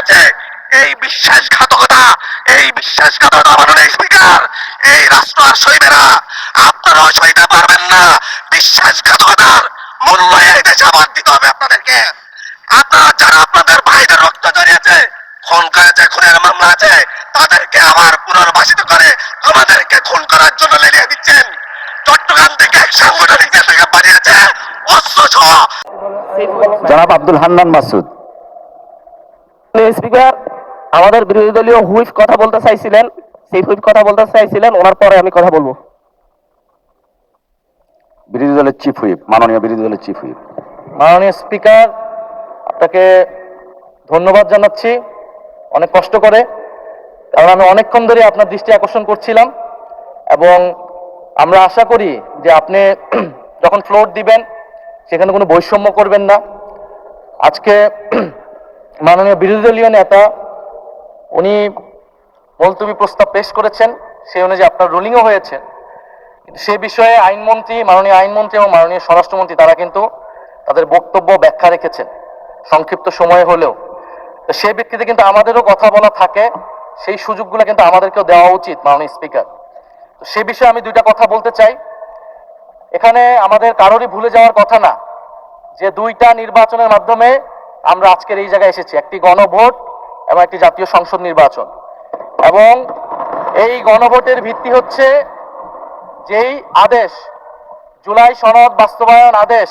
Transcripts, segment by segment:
আছে। এই বিশ্বাসঘাতকতা, এই বিশ্বাসঘাতকতা মাননীয় স্পিকার, এই রাষ্ট্র আর সইবেরা, আপনারাও সইতে পারবেন না। বিশ্বাসঘাতকতার মূল্য এই দেশে আবার দিতে হবে আপনাদেরকে। আপনারা যারা আপনাদের ভাইদের রক্ত জড়িয়েছে, খুন করেছে, খুনের মামলা আছে, তাদেরকে আবার পুনর্বাসিত করে আমাদেরকে খুন করার জন্য লেলিয়ে দিচ্ছেন। চট্টগ্রাম থেকে এক সাংগঠনিক নেতাকে বানিয়েছে অস্ত্র সহ। জনাব আব্দুল হান্নান মাসুদ। স্পিকার, আমাদের বিরোধী দলীয় হুইপ কথা বলতে চাইছিলেন, সেই হুইপ কথা বলতে চাইছিলেন, ওনার পরে আমি কথা বলবো। বিরোধী দলের চিফ হুইপ, মাননীয় বিরোধী দলের চিফ হুইপ। মাননীয় স্পিকার, আপনাকে ধন্যবাদ জানাচ্ছি অনেক কষ্ট করে, কারণ আমি অনেকক্ষণ ধরে আপনার দৃষ্টি আকর্ষণ করছিলাম এবং আমরা আশা করি যে আপনি যখন ফ্লোর দিবেন সেখানে কোনো বৈষম্য করবেন না। আজকে মাননীয় বিরোধী দলীয় নেতা উনি মুলতবি প্রস্তাব পেশ করেছেন, সেই অনুযায়ী আপনার রুলিংও হয়েছে, কিন্তু সে বিষয়ে আইনমন্ত্রী, মাননীয় আইনমন্ত্রী এবং মাননীয় স্বরাষ্ট্রমন্ত্রী তারা কিন্তু তাদের বক্তব্য ব্যাখ্যা রেখেছেন সংক্ষিপ্ত সময়ে হলেও। তো সেই ব্যক্তিতে কিন্তু আমাদেরও কথা বলা থাকে, সেই সুযোগগুলো কিন্তু আমাদেরকেও দেওয়া উচিত মাননীয় স্পিকার। তো সে বিষয়ে আমি দুইটা কথা বলতে চাই। এখানে আমাদের কারোরই ভুলে যাওয়ার কথা না যে দুইটা নির্বাচনের মাধ্যমে আমরা আজকের এই জায়গায় এসেছি, একটি গণভোট এবং একটি জাতীয় সংসদ নির্বাচন। এবং এই গণভোটের ভিত্তি হচ্ছে যেই আদেশ, জুলাই সনদ বাস্তবায়ন আদেশ,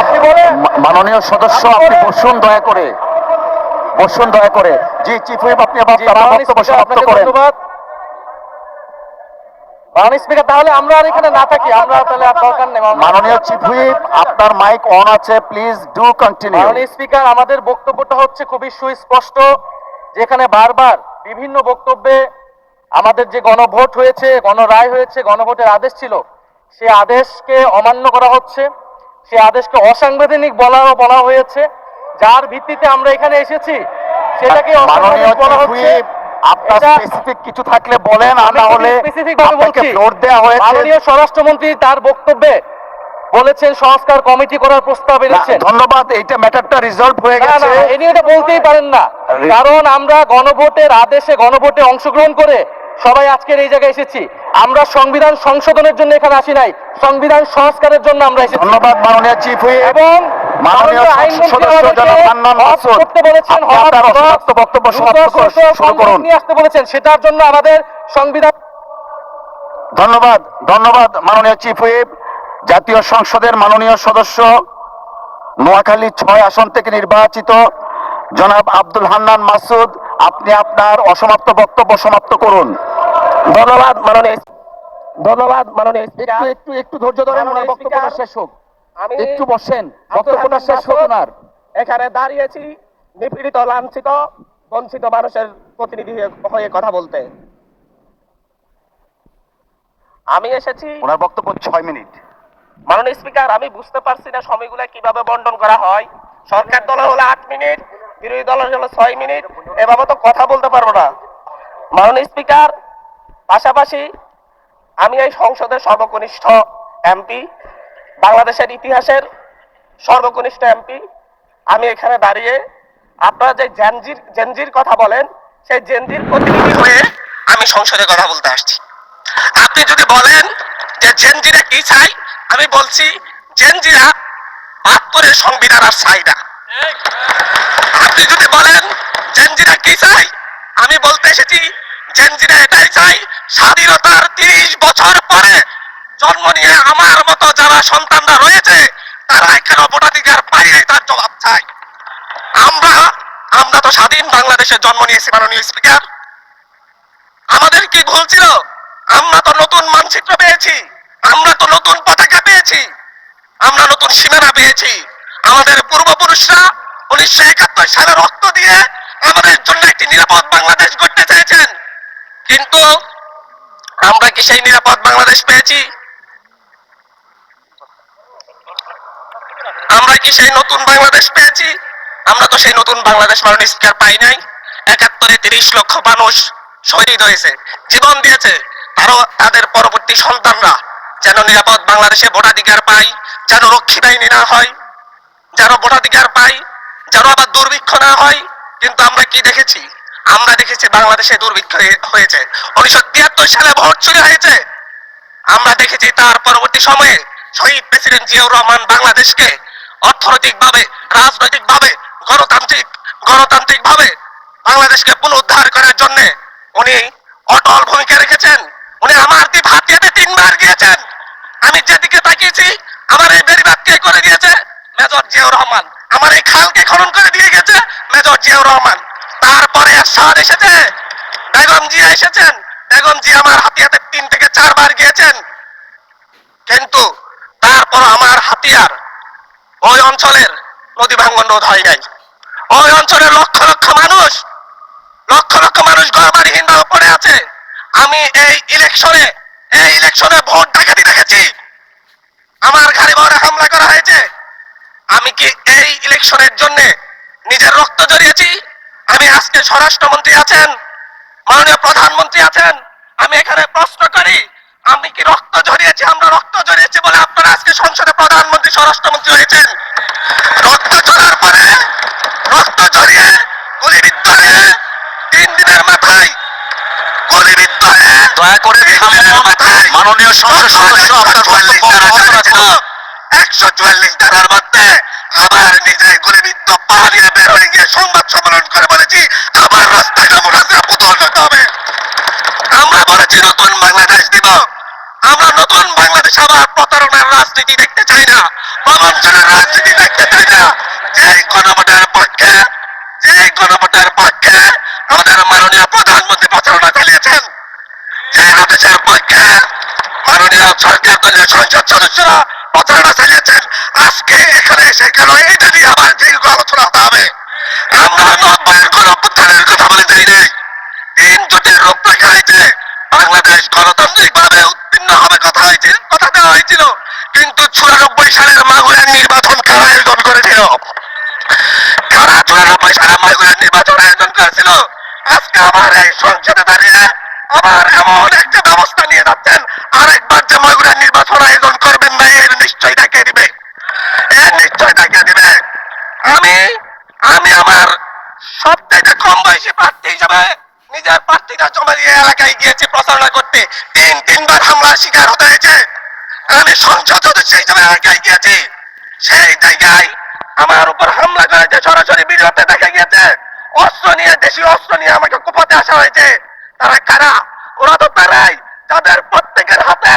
আপনি বলেন। মাননীয় সদস্য, আপনি বসুন দয়া করে, বসুন দয়া করে। জি চিফ হুইপ, আপনি আবার বক্তব্য সমাপ্ত করেন। ধন্যবাদ মাননীয় স্পিকার, তাহলে আমরা আর এখানে না থাকি, আমরা তাহলে আর দরকার নেই। মাননীয় চিফ হুইপ, আপনার মাইক অন আছে, প্লিজ ডু কন্টিনিউ। মাননীয় স্পিকার, আমাদের বক্তব্যটা হচ্ছে খুবই সুস্পষ্ট, যেখানে বারবার বিভিন্ন বক্তব্যে আমাদের যে গণভোট হয়েছে, গণরায় হয়েছে, গণভোটের আদেশ ছিল, সে আদেশকে অমান্য করা হচ্ছে, সে আদেশকে অসাংবিধানিক বলা হয়েছে। যার ভিত্তিতে আমরা এখানে এসেছি সেটাকে মাননীয় বলা চিফ হচ্ছে। হুইপ, আপনার স্পেসিফিক কিছু থাকলে বলেন, আর না হলে স্পেসিফিক ভাবে আপনাকে বলছি। ফ্লোর দেওয়া হয়েছে। মাননীয় স্বরাষ্ট্রমন্ত্রী তার বক্তব্যে বলেছেন সংস্কার কমিটি করার প্রস্তাব এনেছেন। ধন্যবাদ, এইটা ম্যাটারটা রিজলভ হয়ে গেছে। এই নিয়ে এটা বলতেই পারেন না, কারণ আমরা গণভোটের আদেশে গণভোটে অংশগ্রহণ করে সবাই আজকের এই জায়গায় এসেছি। আমরা সংবিধান সংশোধনের জন্য এখানে আসি নাই, সংবিধান সংস্কারের জন্য আমরা এসেছি। ধন্যবাদ মাননীয় চিফ হুইপ এবং মাননীয় সদস্য জনাব হান্নান মাসুদ, বলেছেন আপনার অসমাপ্ত বক্তব্য শুরু করুন। নিয়ে আসতে বলেছেন, সেটার জন্য আমাদের সংবিধান। ধন্যবাদ, ধন্যবাদ মাননীয় চিফ হুইপ। জাতীয় সংসদের মাননীয় সদস্য, নোয়াখালী ৬ আসন থেকে নির্বাচিত জনাব আব্দুল হান্নান মাসুদ, আপনি আপনার অসমাপ্ত বক্তব্য সমাপ্ত করুন। ধন্যবাদ মাননীয়, ধন্যবাদ মাননীয় একটু একটু একটু ধৈর্য ধরেন, ওনার বক্তব্যটা শেষ হোক। আমি একটু বসেন, বক্তব্যটা শেষ হোক ওনার। এখানে দাঁড়িয়েছি নিপীড়িত, লাঞ্ছিত, বঞ্চিত মানুষের প্রতিনিধি হয়ে কথা বলতে। আমি এসেছি। ওনার বক্তব্য 6 মিনিট। মাননীয় স্পিকার, আমি বুঝতে পারছি না সময়গুলো কিভাবে বন্টন করা হয়। সরকার দলের হলো 8 মিনিট, বিরোধী দলের হলো 6 মিনিট, এভাবে তো কথা বলতে পারবো না। মাননীয় স্পিকার, পাশাপাশি আমি এই সংসদের সর্বকনিষ্ঠ এমপি, বাংলাদেশের ইতিহাসের সর্বকনিষ্ঠ এমপি। আমি এখানে দাঁড়িয়ে আপনারা যে জেনজির কথা বলেন, সেই জেনজির প্রতিনিধি হয়ে আমি সংসদে কথা বলতে আসছি। আপনি যদি বলেন যে জেনজিরা কি চাই, আমি বলছি জেনজিরা ৭২-এর সংবিধান আর চাই না। আপনি যদি বলেন জেনজিরা কি চাই, আমি বলতে এসেছি জেনজিরা এটাই চাই, স্বাধীনতার ৩০ বছর পরে জন্ম নিয়ে আমার মতো যারা সন্তানরা রয়েছে তারা এখানে ভোটাধিকার পায় নাই, তার জবাব চাই। আমরা তো স্বাধীন বাংলাদেশে জন্ম নিয়েছি মাননীয় স্পিকার। আমাদের কি ভুল ছিল? আমরা তো নতুন মানচিত্র পেয়েছি, আমরা তো নতুন পতাকা পেয়েছি, আমরা নতুন সীমানা পেয়েছি। আমাদের পূর্বপুরুষরা 1971 সালে রক্ত দিয়ে আমাদের জন্য একটি নিরাপদ বাংলাদেশ গড়তে চেয়েছেন, কিন্তু আমরা কি সেই নিরাপদ বাংলাদেশ পেয়েছি? আমরা কি সেই নতুন বাংলাদেশ পেয়েছি? আমরা তো সেই নতুন বাংলাদেশ মাননীয় স্পিকার পাই নাই। 71-এ 30 লক্ষ মানুষ শহীদ হয়েছে, জীবন দিয়েছে, তাদের পরবর্তী সন্তানরা যেন নিরাপদ বাংলাদেশে ভোটাধিকার পায়, যেন রক্ষী বাহিনী না হয়, যেন ভোটাধিকার পাই, যেন আবার দুর্ভিক্ষ না হয়। কিন্তু আমরা কি দেখেছি? আমরা দেখেছি বাংলাদেশে দুর্ভিক্ষ হয়েছে, 1973 সালে ভোট চুরি হয়েছে। আমরা দেখেছি তার পরবর্তী সময়ে শহীদ প্রেসিডেন্ট জিয়াউর রহমান বাংলাদেশকে অর্থনৈতিকভাবে, রাজনৈতিকভাবে, গণতান্ত্রিকভাবে বাংলাদেশকে পুনরুদ্ধার করার জন্য উনি অটল ভূমিকা রেখেছেন। উনি আমার দ্বীপ হাতিয়াতে 3 বার গিয়েছেন। আমি যেদিকে তাকিয়েছি, আমার এই বেড়িবাঁধকে করে দিয়েছে মেজর জিয়াউর রহমান, আমার এই খালকে খনন করে দিয়ে গেছে মেজর জিয়াউর রহমান। তারপরে এরশাদ এসেছে, বেগম জিয়া এসেছেন। বেগম জিয়া আমার হাতিয়াতে 3 থেকে 4 বার গিয়েছেন, কিন্তু তারপর আমার হাতিয়ার ওই অঞ্চলের নদী ভাঙ্গন রোধ হয় নাই। ওই অঞ্চলের লক্ষ লক্ষ মানুষ ঘরবাড়িহীন ভাবে পড়ে আছে। আমি এই ইলেকশনে ভোট ডাকাতি দেখেছি, আমার গাড়ি বহরে হামলা করা হয়েছে। আমি কি এই ইলেকশনের জন্য নিজের রক্ত জড়িয়েছি? আমি আজকে স্বরাষ্ট্রমন্ত্রী আছেন, মাননীয় প্রধানমন্ত্রী আছেন, আমি এখানে প্রশ্ন করি, আমি কি রক্ত জড়িয়েছি? আমরা রক্ত জড়িয়েছি বলে আপনারা আজকে সংসদে প্রধানমন্ত্রী, স্বরাষ্ট্রমন্ত্রী হয়েছেন। রক্ত জড়ার পরে, রক্ত জড়িয়ে গুলিবিদ্ধ হয়ে 3 দিনের মাথায় গুলিবিদ্ধ হয়ে, দয়া করে মাননীয় সংসদ সদস্য আপনার বক্তব্য বন্ধ রাখুন। 144 ধারার মধ্যে আবার নিজে গুলিবিদ্ধ পা নিয়ে বের হয়ে গিয়ে সংবাদ সম্মেলন করে বলেছি আবার রাস্তায় নামো, রাস্তায় পুতুল হতে হবে। আমরা বলেছি নতুন বাংলাদেশ দিব। আমরা নতুন বাংলাদেশ, আবার প্রতারণার রাজনীতি দেখতে চাই না, প্রবঞ্চনার রাজনীতি দেখতে চাই না। যেই গণভোটের পক্ষে আমাদের মাননীয় প্রধানমন্ত্রী প্রচারণা চালিয়েছেন, যে আদেশের পক্ষে মাননীয় সরকার দলীয় সংসদ সদস্যরা প্রচারণা চালিয়েছেন, আজকে এখানে এসে কেন এটা নিয়ে আবার দীর্ঘ আলোচনা হতে হবে? আমরা 90-এর গণঅভ্যুত্থানের কথা বলে যাই নাই। 3 জোটের রূপরেখা হয়েছে, বাংলাদেশ গণতান্ত্রিক ভাবে উত্তীর্ণ হবে কথা দেওয়া হয়েছিল, কিন্তু 94 সালের মাগুরার নির্বাচন কারা আয়োজন করেছিল? কারা 94 সালে মাগুরার নির্বাচন আয়োজন করেছিল? আজকে আবার এই সংসদে দাঁড়িয়ে আবার এমন একটা ব্যবস্থা নিয়ে যাচ্ছেন, আরেকবার যে মাগুরার নির্বাচন আয়োজন করবেন না, এর নিশ্চয়তা কে দিবে? আমি আমার সবচাইতে কম বয়সী প্রার্থী হিসেবে নিজের প্রার্থীটা জমা দিয়ে এলাকায় গিয়েছি প্রচারণা করতে, 3 বার হামলার শিকার হতে হয়েছে। আমি সংসদ সদস্য হিসেবে এলাকায় গিয়েছি, সেই জায়গায় আমার উপর হামলা করেছে, সরাসরি ভিডিওতে দেখা গিয়েছে। অস্ত্র নিয়ে, দেশীয় অস্ত্র নিয়ে আমাকে কুপাতে আসা হয়েছে। তারা কারা? ওরা তো তারাই যাদের প্রত্যেকের হাতে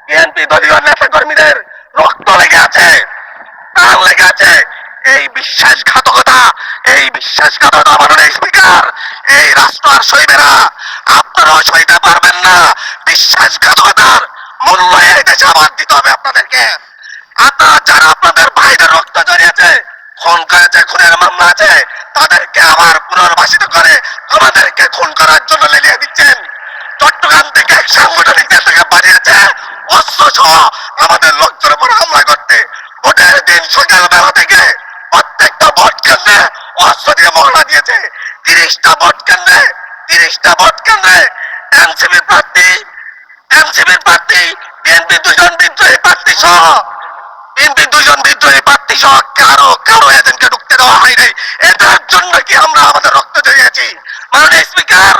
বিএনপি দলীয় নেতা কর্মীদের রক্ত লেগে আছে, প্রাণ লেগে আছে। এই বিশ্বাসঘাতকতা মাননীয় স্পিকার, এই রাষ্ট্র আর সইবেরা, আপনারাও সইতে পারবেন না। বিশ্বাসঘাতকতার মূল্য এই দেশে আবার দিতে হবে আপনাদেরকে। আপনারা যারা আপনাদের ভাইদের রক্ত জড়িয়েছে, খুন করেছে, খুনের মামলা আছে, তাদেরকে আবার পুনর্বাসিত করে আমাদেরকে খুন করার জন্য লেলিয়ে দিচ্ছেন। চট্টগ্রাম থেকে এক সাংগঠনিক নেতাকে বানিয়েছে অস্ত্র সহ আমাদের লোকজনের উপর হামলা করতে। ভোটের দিন সকালবেলা থেকে প্রত্যেকটা ভোট কেন্দ্রে অস্ত্র দিয়ে মহড়া দিয়েছে। 30টা ভোট কেন্দ্রে এনসিপির প্রার্থী, বিএনপি 2জন বিদ্রোহী প্রার্থী সহ কারো এজেন্টকে ঢুকতে দেওয়া হয় নাই। এটার জন্য কি আমরা আমাদের রক্ত জড়িয়েছি? মাননীয় স্পিকার,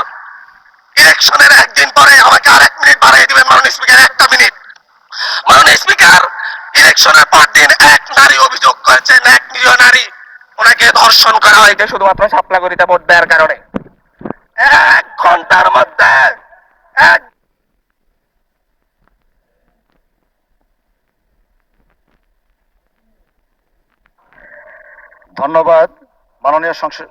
ইলেকশনের একদিন পরে আমাকে আর 1 মিনিট বাড়িয়ে দিবেন মাননীয় স্পিকার, 1টা মিনিট। মাননীয় স্পিকার, ইলেকশনের পর দিন এক নারী অভিযোগ করেছেন, এক নিরীহ নারী, ওনাকে ধর্ষণ করা হয়েছে শুধুমাত্র সাপলাগড়িতে ভোট দেওয়ার কারণে। 1 ঘন্টার মধ্যে ধন্যবাদ মাননীয় সংসদ